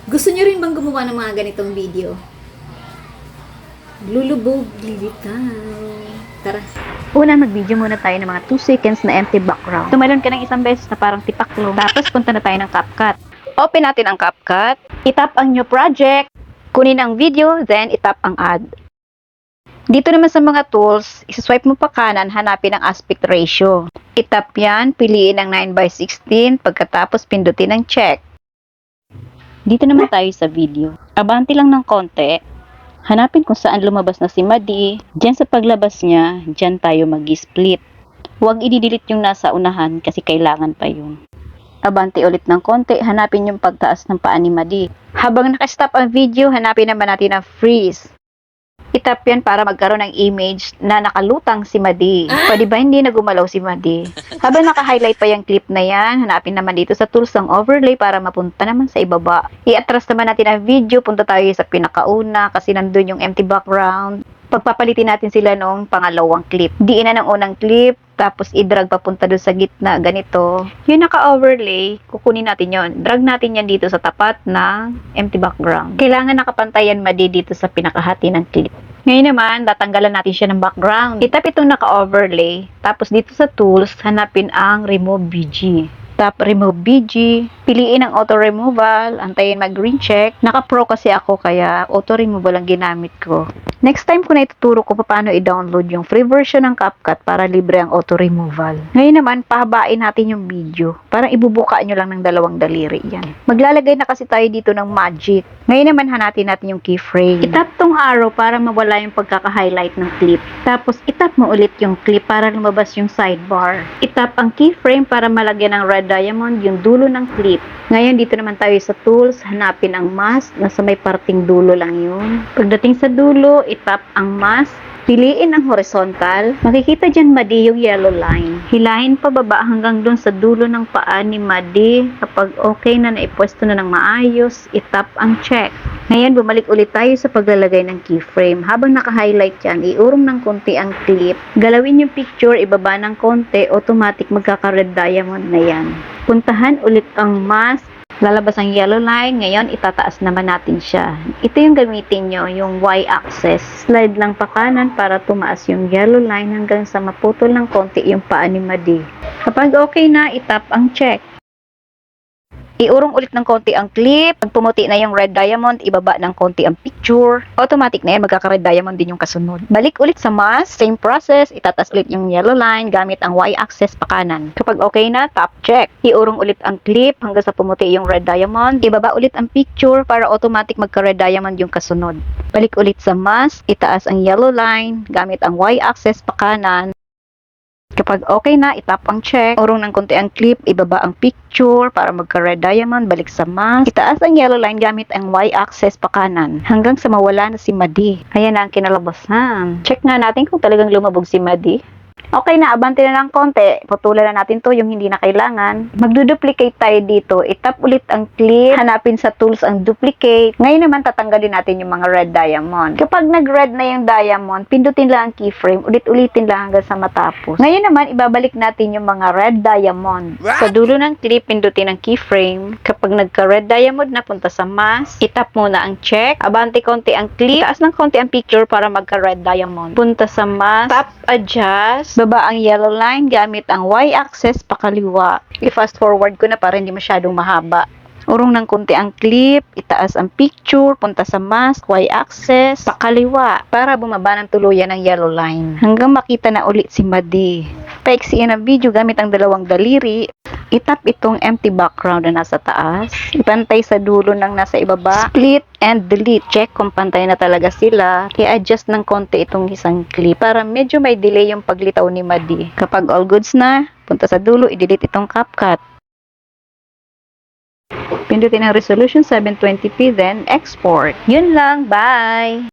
Gusto nyo rin bang gumawa ng mga ganitong video? Lulubog, lilitaw. Tara. Una, mag-video muna tayo ng mga 2 seconds na empty background. Tumalon ka ng isang beses na parang tipaklong. Tapos punta na tayo ng CapCut. Open natin ang CapCut. Itap ang new project. Kunin ang video, then itap ang add. Dito naman sa mga tools, isaswipe mo pa kanan, hanapin ang aspect ratio. Itap yan, piliin ang 9:16, pagkatapos pindutin ang check. Dito naman tayo sa video. Abante lang ng konti. Hanapin kung saan lumabas na si Madi. Diyan sa paglabas niya, diyan tayo mag-split. Huwag i-delete yung nasa unahan kasi kailangan pa yun. Abante ulit ng konti, hanapin yung pagtaas ng paa ni Madi. Habang nakastop ang video, hanapin naman natin ang freeze. Itap yan para magkaroon ng image na nakalutang si Madi. Pwede ba hindi na gumalaw si Madi? Habang naka-highlight pa yung clip na yan, hanapin naman dito sa tools ng overlay para mapunta naman sa ibaba. I-atras naman natin ang video, punta tayo sa pinakauna kasi nandun yung empty background. Pagpapalitin natin sila noong pangalawang clip. Diin na ng unang clip, tapos i-drag papunta doon sa gitna, ganito. Yung naka-overlay, kukunin natin yon. Drag natin yan dito sa tapat ng empty background. Kailangan nakapantayan Madi dito sa pinakahati ng clip. Ngayon naman, tatanggalan natin siya ng background. Itap itong naka-overlay, tapos dito sa tools, hanapin ang remove BG. Tap remove BG, piliin ang auto removal, antayin mag-green check. Naka-pro kasi ako kaya auto removal ang ginamit ko. Next time ko na ituturo ko paano i-download yung free version ng CapCut para libre ang auto removal. Ngayon naman, pahabain natin yung video. Parang ibubuka nyo lang ng dalawang daliri yan. Maglalagay na kasi tayo dito ng magic. Ngayon naman, hanatin natin yung keyframe. Itap tong arrow para mawala yung pagkaka-highlight ng clip. Tapos itap mo ulit yung clip para lumabas yung sidebar. Itap ang keyframe para malagyan ng red diamond yung dulo ng clip. Ngayon, dito naman tayo sa tools, hanapin ang mask. Nasa may parting dulo lang yun. Pagdating sa dulo, itap ang mask. Piliin ang horizontal. Makikita dyan Madi yung yellow line. Hilahin pa baba hanggang dun sa dulo ng paa ni Madi. Kapag okay na naipwesto na ng maayos, itap ang check. Ngayon, bumalik ulit tayo sa paglalagay ng keyframe. Habang naka-highlight yan, iurong ng konti ang clip. Galawin yung picture, ibaba ng konti, automatic magkaka-red diamond na yan. Puntahan ulit ang mask. Lalabas ang yellow line. Ngayon, itataas naman natin siya. Ito yung gamitin nyo, yung y-axis. Slide lang pa kanan para tumaas yung yellow line hanggang sa maputol ng konti yung paa ni Madi. Kapag okay na, itap ang check. Iurong ulit ng konti ang clip. Pag pumuti na yung red diamond, ibaba ng konti ang picture. Automatic na yan, magkaka-red diamond din yung kasunod. Balik ulit sa mask, same process. Itatas ulit yung yellow line gamit ang y-axis pa kanan. Kapag okay na, tap check. Iurong ulit ang clip hanggang sa pumuti yung red diamond. Ibaba ulit ang picture para automatic magka-red diamond yung kasunod. Balik ulit sa mask, itaas ang yellow line gamit ang y-axis pa kanan. Kapag okay na, itap ang check. Urong ng konti ang clip, ibaba ang picture para magka-red diamond, balik sa mask. Itaas ang yellow line gamit ang y-axis pa kanan hanggang sa mawala na si Madi. Ayan na ang kinalabasan. Check nga natin kung talagang lumabog si Madi. Okay na, abante na ng konti. Putulan na natin to yung hindi na kailangan. Magduduplicate tayo dito. Itap ulit ang clip. Hanapin sa tools ang duplicate. Ngayon naman, tatanggalin natin yung mga red diamond. Kapag nag-red na yung diamond, pindutin lang ang keyframe. Ulit-ulitin lang hanggang sa matapos. Ngayon naman, ibabalik natin yung mga red diamond. Sa dulo ng clip, pindutin ang keyframe. Kapag nagka-red diamond na, punta sa mask. Itap muna ang check. Abante konti ang clip. Taas ng konti ang picture para magka-red diamond. Punta sa mask. Tap adjust. Baba ang yellow line gamit ang y-axis pakaliwa. I-fast forward ko na para hindi masyadong mahaba. Urong ng konti ang clip, itaas ang picture, punta sa mask, y-axis, pakaliwa para bumaba ng tuluyan ang yellow line. Hanggang makita na ulit si Madi. Paiksiin ang video gamit ang dalawang daliri. Itap itong empty background na nasa taas. Ipantay sa dulo ng nasa ibaba. Split and delete. Check kung pantay na talaga sila. I-adjust ng konti itong isang clip para medyo may delay yung paglitaw ni Madi. Kapag all goods na, punta sa dulo, i-delete itong CapCut. Pindutin ang resolution 720p, then export. Yun lang. Bye!